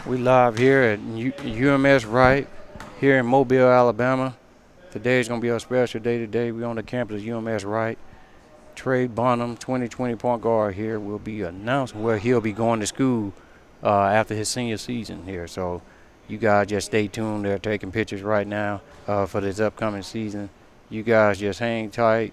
We live here at UMS Wright here in Mobile, Alabama. Today is going to be a special day today. We're on the campus of UMS Wright. Trey Bonham, 2020 point guard here, will be announcing where he'll be going to school after his senior season here. So you guys just stay tuned. They're taking pictures right now for this upcoming season. You guys just hang tight.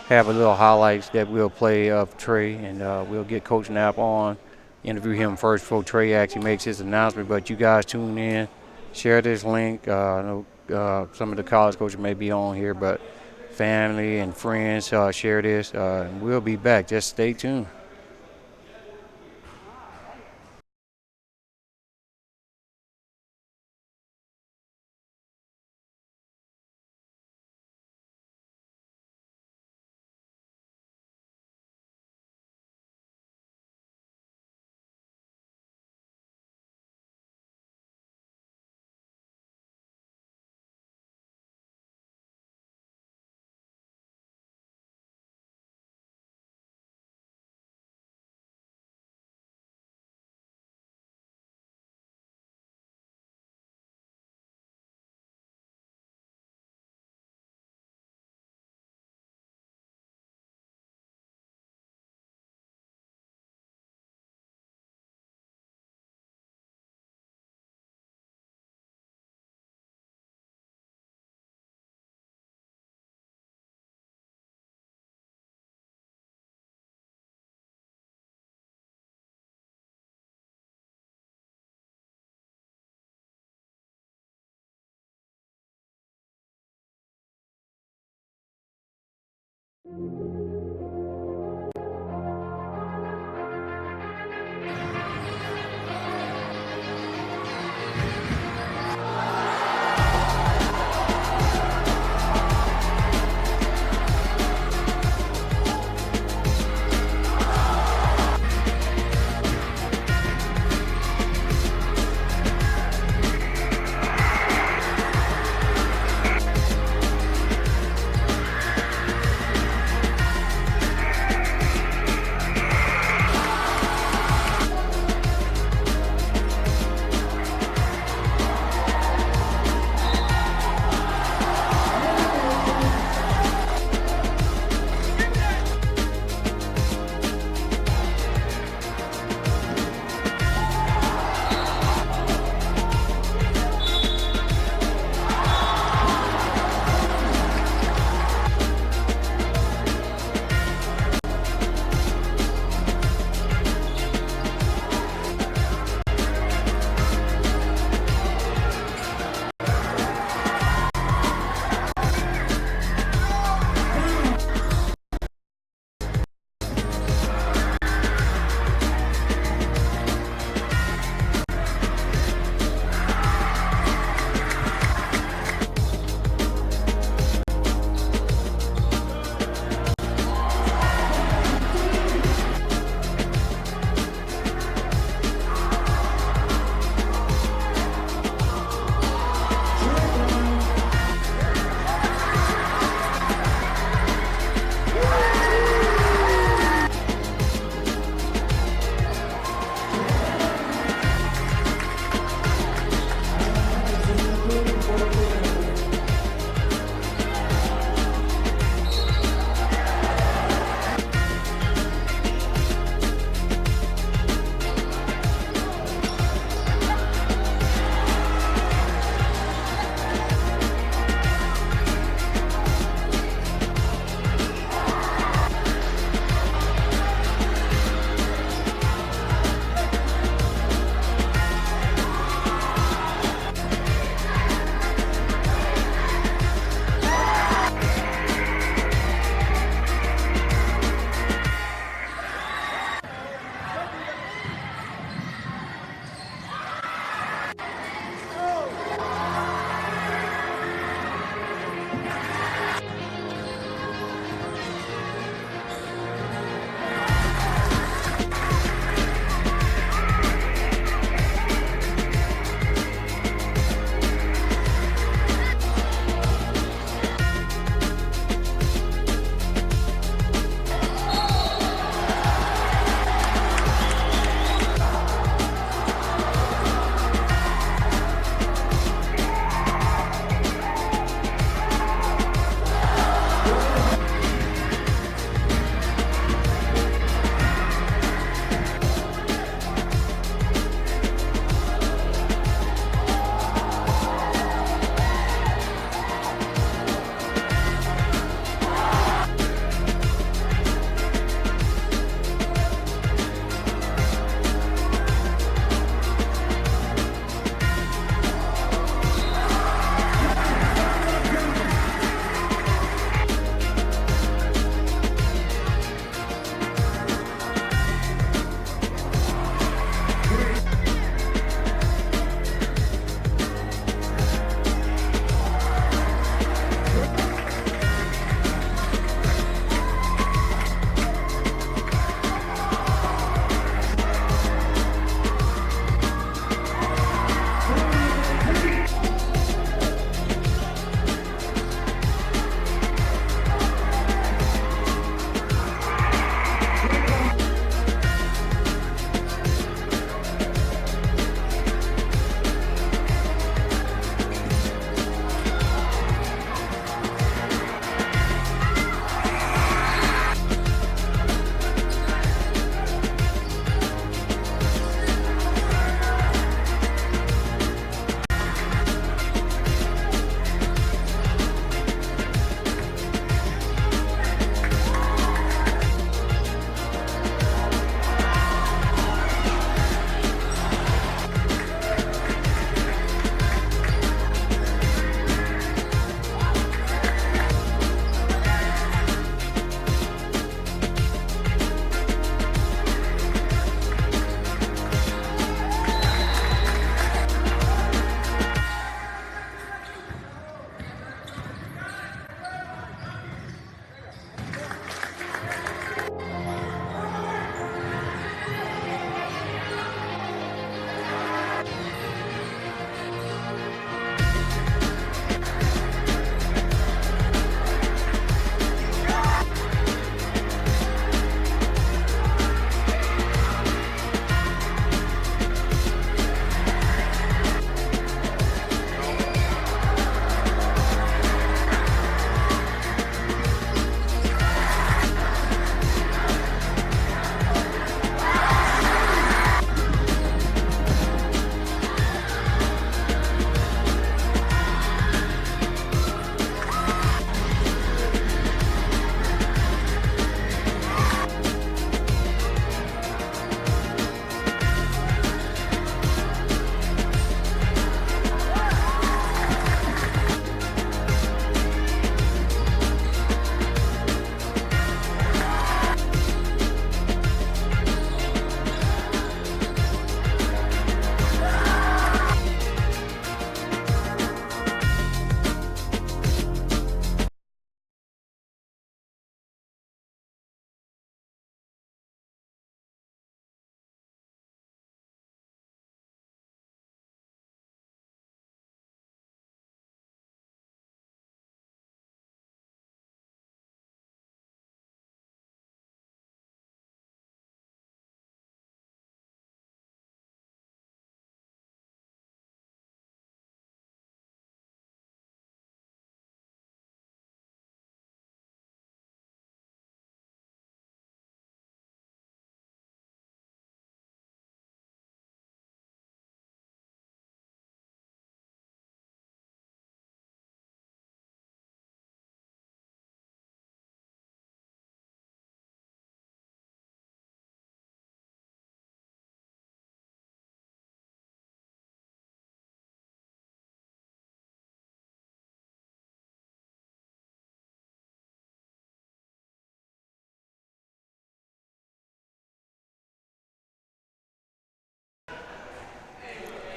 Have a little highlights that we'll play of Trey, and we'll get Coach Knapp on, interview him first before Trey actually makes his announcement. But you guys tune in, share this link. I know some of the college coaches may be on here, but family and friends share this. And we'll be back. Just stay tuned.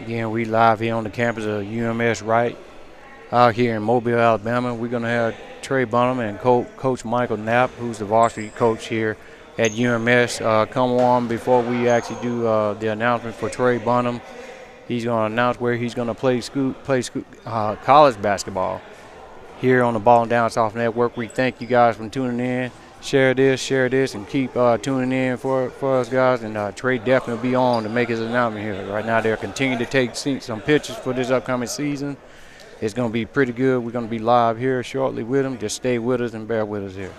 Again, we live here on the campus of UMS Wright out here in Mobile, Alabama. We're going to have Trey Bonham and Coach Michael Knapp, who's the varsity coach here at UMS, come on before we actually do the announcement for Trey Bonham. He's going to announce where he's going to play college basketball here on the Ball and Down South Network. We thank you guys for tuning in. Share this, and keep tuning in for us, guys. And Trey definitely will be on to make his announcement here. Right now, they're continuing to take some pictures for this upcoming season. It's going to be pretty good. We're going to be live here shortly with him. Just stay with us and bear with us here.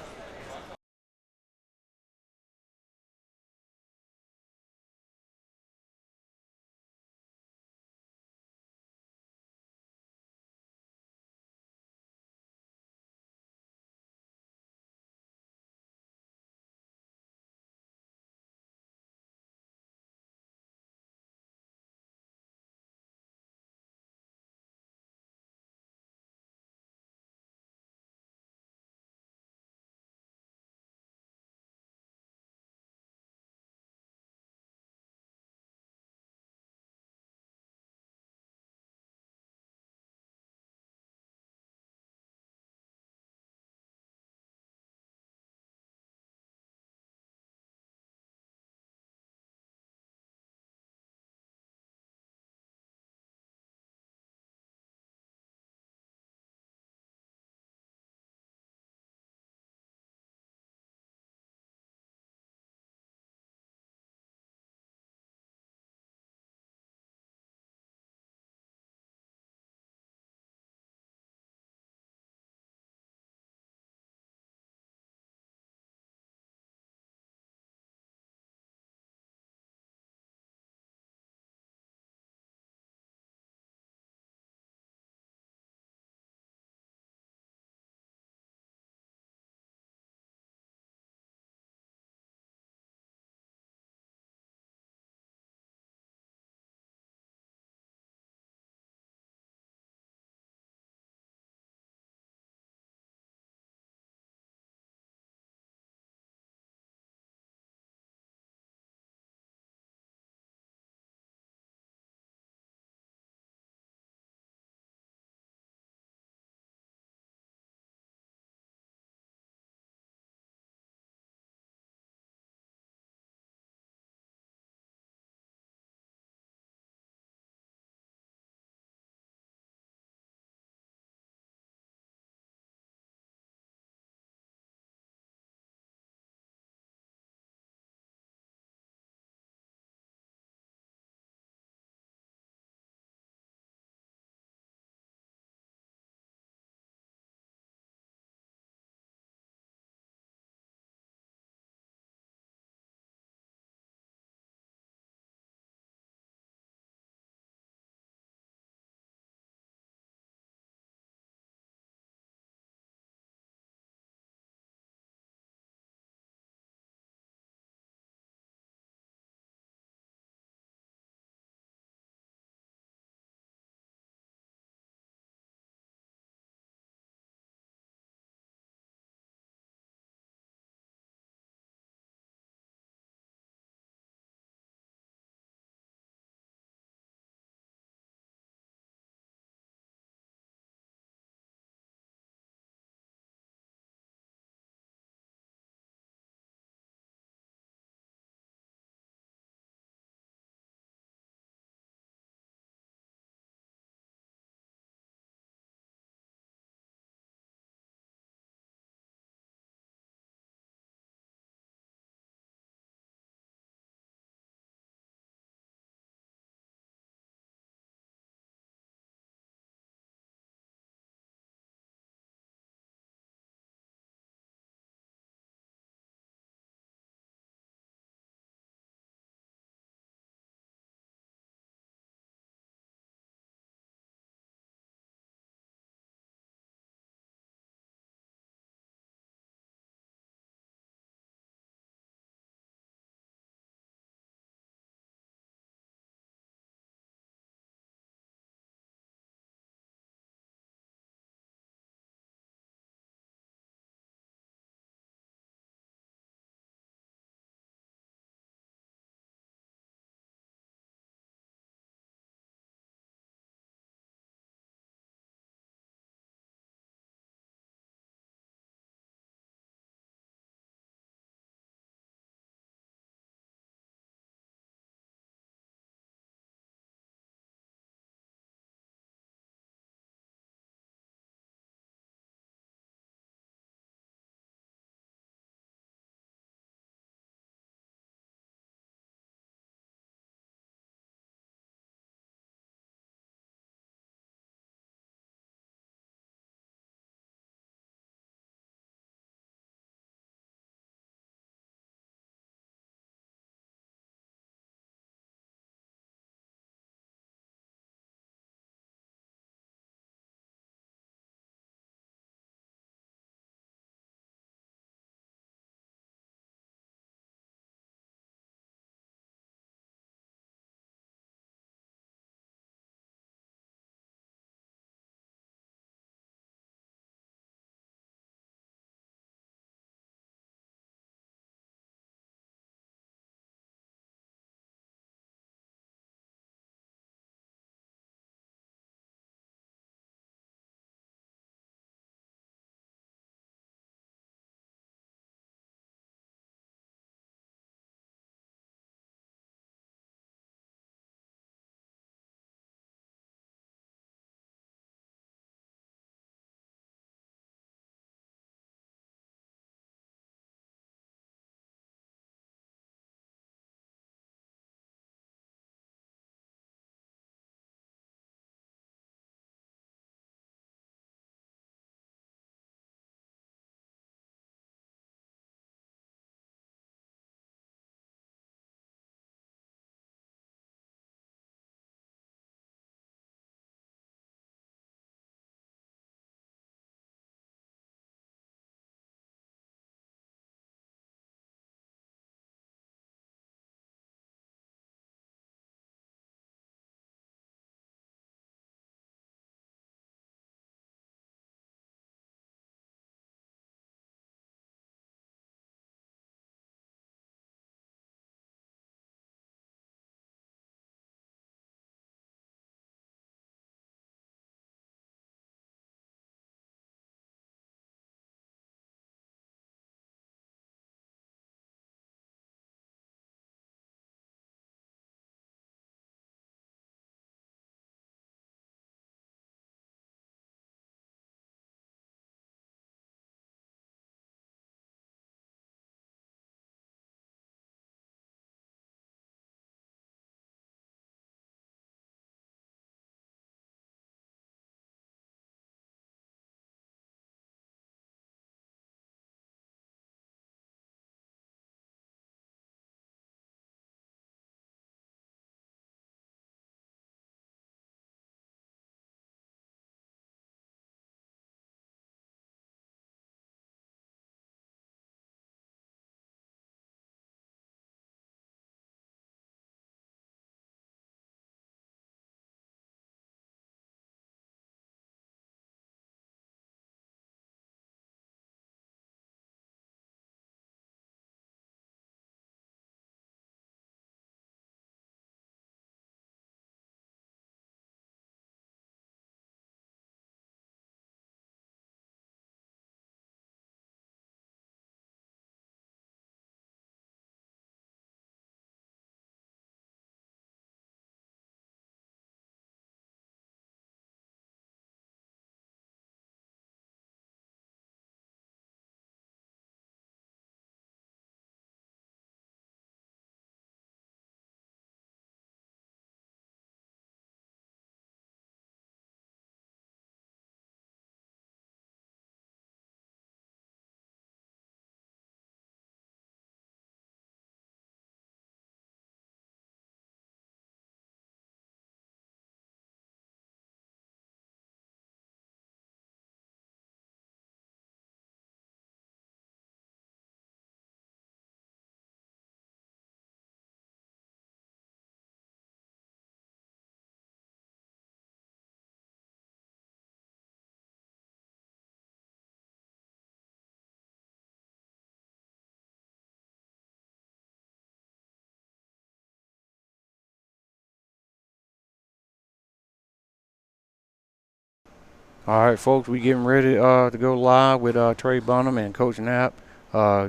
All right, folks, we getting ready to go live with Trey Bonham and Coach Knapp.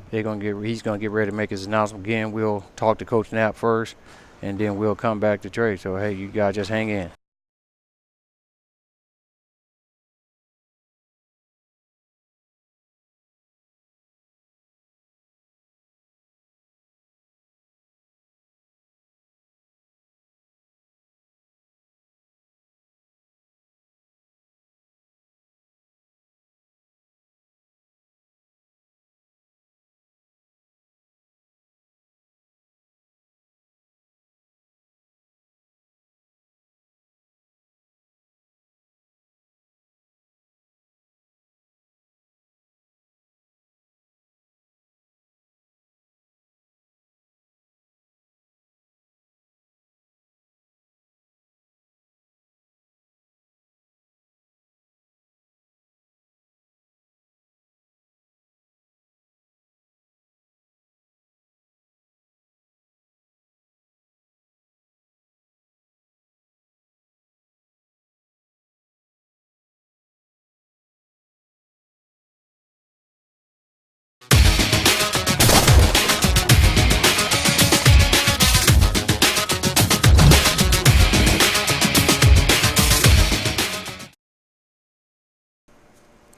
He's gonna get ready to make his announcement again. We'll talk to Coach Knapp first, and then we'll come back to Trey. So hey, you guys just hang in.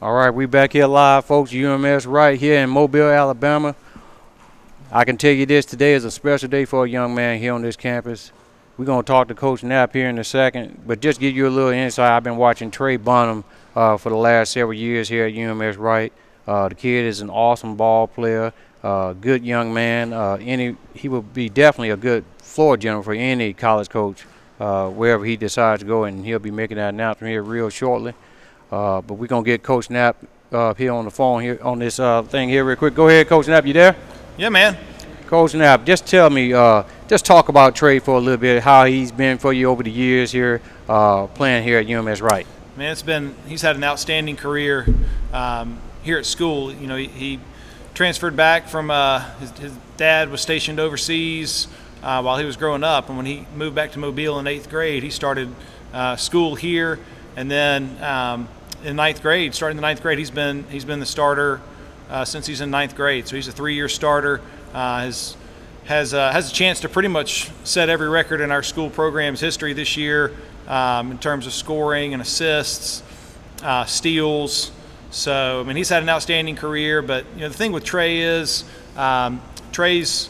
All right, we back here live, folks. UMS right here in Mobile, Alabama. I can tell you this: today is a special day for a young man here on this campus. We're gonna talk to Coach Knapp here in a second, but just give you a little insight. I've been watching Trey Bonham for the last several years here at UMS right. The kid is an awesome ball player, good young man. He will be definitely a good floor general for any college coach wherever he decides to go, and he'll be making that announcement here real shortly. But we're going to get Coach Knapp here on the phone here on this thing here real quick. Go ahead, Coach Knapp. You there? Yeah, man. Coach Knapp, just tell me, just talk about Trey for a little bit, how he's been for you over the years here playing here at UMS Wright. Man, he's had an outstanding career here at school. You know, he transferred back from his dad was stationed overseas while he was growing up, and when he moved back to Mobile in 8th grade, he started school here, and then in 9th grade, starting the 9th grade, he's been the starter since he's in 9th grade. So he's a 3-year starter. Has a chance to pretty much set every record in our school program's history this year in terms of scoring and assists, steals. So I mean, he's had an outstanding career. But you know, the thing with Trey is Trey's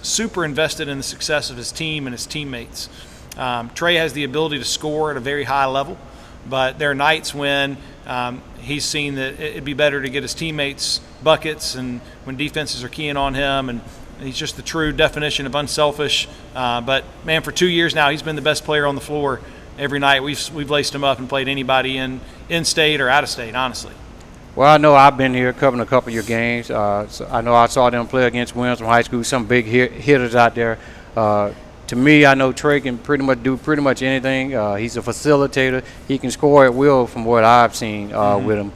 super invested in the success of his team and his teammates. Trey has the ability to score at a very high level, but there are nights when he's seen that it'd be better to get his teammates buckets, and when defenses are keying on him, and he's just the true definition of unselfish. But man, for 2 years now, he's been the best player on the floor every night. We've laced him up and played anybody in state or out of state, honestly. Well, I know I've been here covering a couple of your games. So I know I saw them play against Williams from high school, some big hitters out there. To me, I know Trey can do pretty much anything. He's a facilitator. He can score at will from what I've seen with him.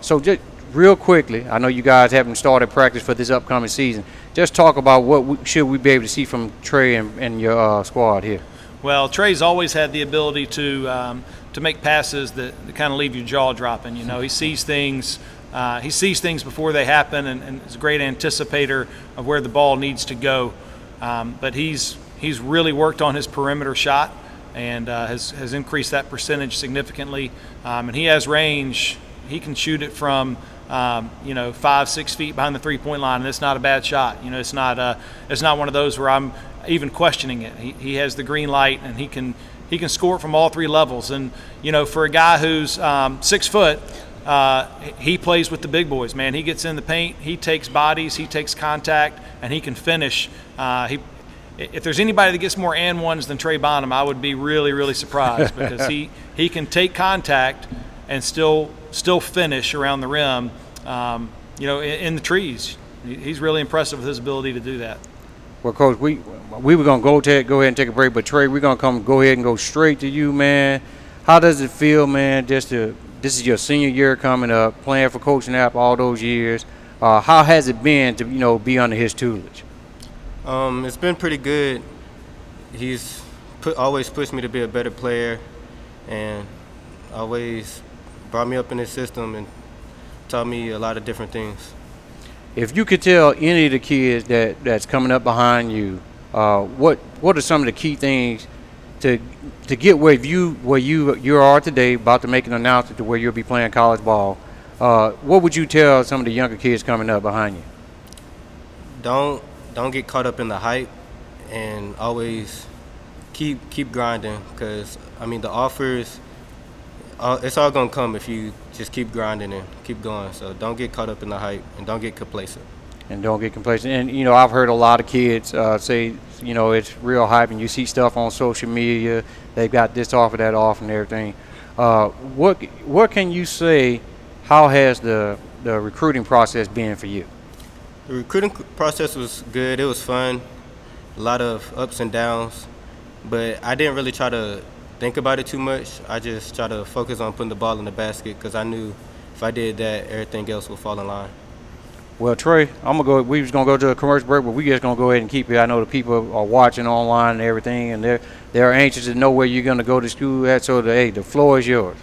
So just real quickly, I know you guys haven't started practice for this upcoming season. Just talk about what should we be able to see from Trey and your squad here. Well, Trey's always had the ability to make passes that kind of leave your jaw dropping. You know, he sees things before they happen, and is a great anticipator of where the ball needs to go. But he's really worked on his perimeter shot and has increased that percentage significantly. And he has range. He can shoot it from 5-6 feet behind the 3-point line, and it's not a bad shot. You know, it's not one of those where I'm even questioning it. He has the green light, and he can score it from all three levels. And you know, for a guy who's 6 foot, he plays with the big boys, man. He gets in the paint, he takes bodies, he takes contact, and he can finish. If there's anybody that gets more and ones than Trey Bonham, I would be really, really surprised, because he can take contact and still finish around the rim, in the trees. He's really impressive with his ability to do that. Well, Coach, we were going to go ahead and take a break, but Trey, we're going to go ahead and go straight to you, man. How does it feel, man, this is your senior year coming up, playing for Coach Knapp all those years. How has it been to, be under his tutelage? It's been pretty good. He's always pushed me to be a better player, and always brought me up in his system and taught me a lot of different things. If you could tell any of the kids that's coming up behind you, what are some of the key things to get where you are today, about to make an announcement to where you'll be playing college ball? What would you tell some of the younger kids coming up behind you? Don't get caught up in the hype, and always keep grinding. Because I mean, the offers, it's all gonna come if you just keep grinding and keep going. So don't get caught up in the hype, and don't get complacent. And don't get complacent. And I've heard a lot of kids say, it's real hype, and you see stuff on social media. They've got this offer, that offer, and everything. What can you say? How has the recruiting process been for you? The recruiting process was good. It was fun. A lot of ups and downs, but I didn't really try to think about it too much. I just try to focus on putting the ball in the basket, because I knew if I did that, everything else would fall in line. Well, Trey, we was gonna go to a commercial break, but we just gonna go ahead and keep it. I know the people are watching online and everything, and they're anxious to know where you're gonna go to school at. So the floor is yours.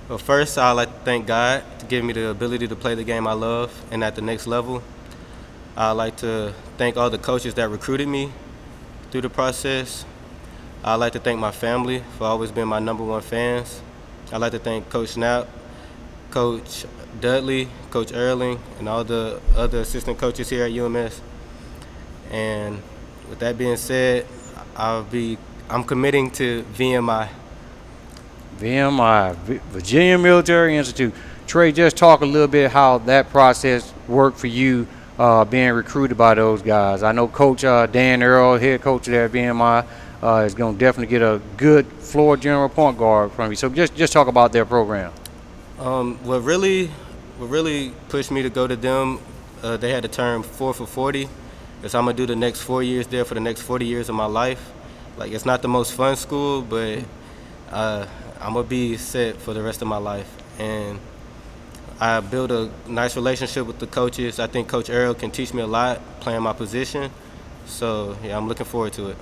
Well, first, I'd like to thank God to give me the ability to play the game I love and at the next level. I'd like to thank all the coaches that recruited me through the process. I'd like to thank my family for always being my #1 fans. I'd like to thank Coach Knapp, Coach Dudley, Coach Erling, and all the other assistant coaches here at UMS. And with that being said, I'm committing to VMI. VMI, Virginia Military Institute. Trey, just talk a little bit how that process worked for you, being recruited by those guys. I know Coach Dan Earl, head coach there at VMI, is going to definitely get a good floor general point guard from you. So just talk about their program. What really pushed me to go to them, they had the term 4 for 40. Is I'm gonna do the next 4 years there for the next 40 years of my life. Like, it's not the most fun school, but I'm gonna be set for the rest of my life. And I built a nice relationship with the coaches. I think Coach Earl can teach me a lot playing my position. So yeah, I'm looking forward to it.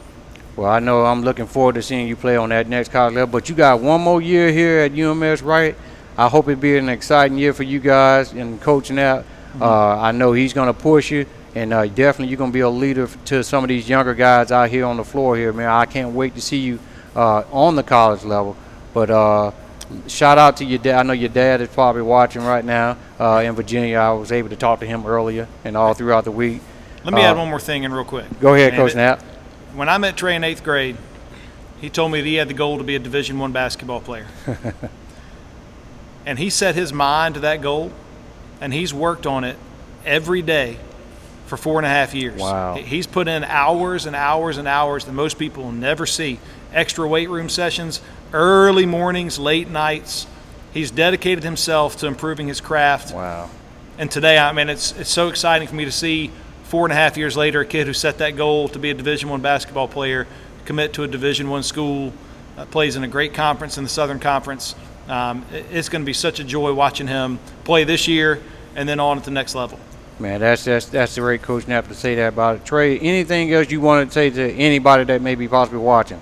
Well, I know I'm looking forward to seeing you play on that next college level. But you got one more year here at UMS, right? I hope it be an exciting year for you guys and coaching out. I know he's going to push you, and definitely you're going to be a leader to some of these younger guys out here on the floor here, man. I can't wait to see you on the college level. But shout out to your dad. I know your dad is probably watching right now in Virginia. I was able to talk to him earlier and all throughout the week. Let me add one more thing in real quick. Go ahead, Coach Knapp. When I met Trey in 8th grade, he told me that he had the goal to be a Division I basketball player. And he set his mind to that goal, and he's worked on it every day for 4.5 years. Wow. He's put in hours and hours and hours that most people will never see. Extra weight room sessions, early mornings, late nights. He's dedicated himself to improving his craft. Wow. And today, I mean, it's so exciting for me to see 4.5 years later a kid who set that goal to be a Division I basketball player commit to a Division I school, plays in a great conference in the Southern Conference. It's going to be such a joy watching him play this year and then on at the next level. Man, that's the great Coach Knapp to say that about it. Trey, anything else you want to say to anybody that may be possibly watching?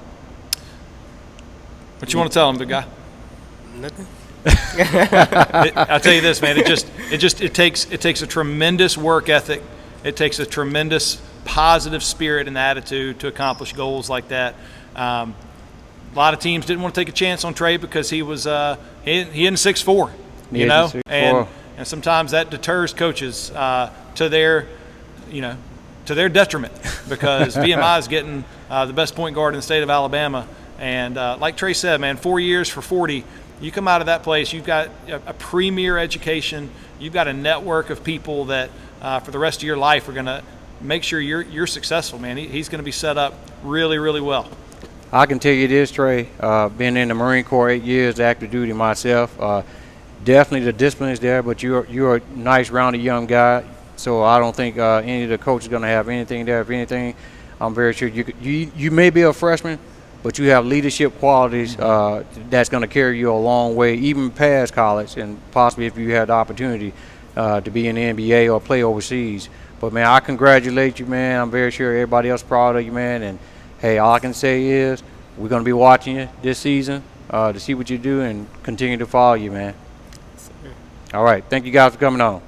What you want to tell them, big guy? Nothing. I'll tell you this, man. It takes a tremendous work ethic. It takes a tremendous positive spirit and attitude to accomplish goals like that. A lot of teams didn't want to take a chance on Trey because he was he in 6'4", you know, and sometimes that deters coaches to their detriment because VMI is getting the best point guard in the state of Alabama. And like Trey said, man, 4 years for 40. You come out of that place, you've got a premier education. You've got a network of people that for the rest of your life are going to make sure you're successful, man. He's going to be set up really, really well. I can tell you this, Trey, been in the Marine Corps 8 years, active duty myself. Definitely the discipline is there, but you're a nice, rounded young guy. So I don't think any of the coaches are going to have anything there. If anything, I'm very sure you may be a freshman, but you have leadership qualities that's going to carry you a long way, even past college, and possibly if you had the opportunity to be in the NBA or play overseas. But, man, I congratulate you, man. I'm very sure everybody else is proud of you, man. And, hey, all I can say is we're going to be watching you this season, to see what you do and continue to follow you, man. All right. Thank you guys for coming on.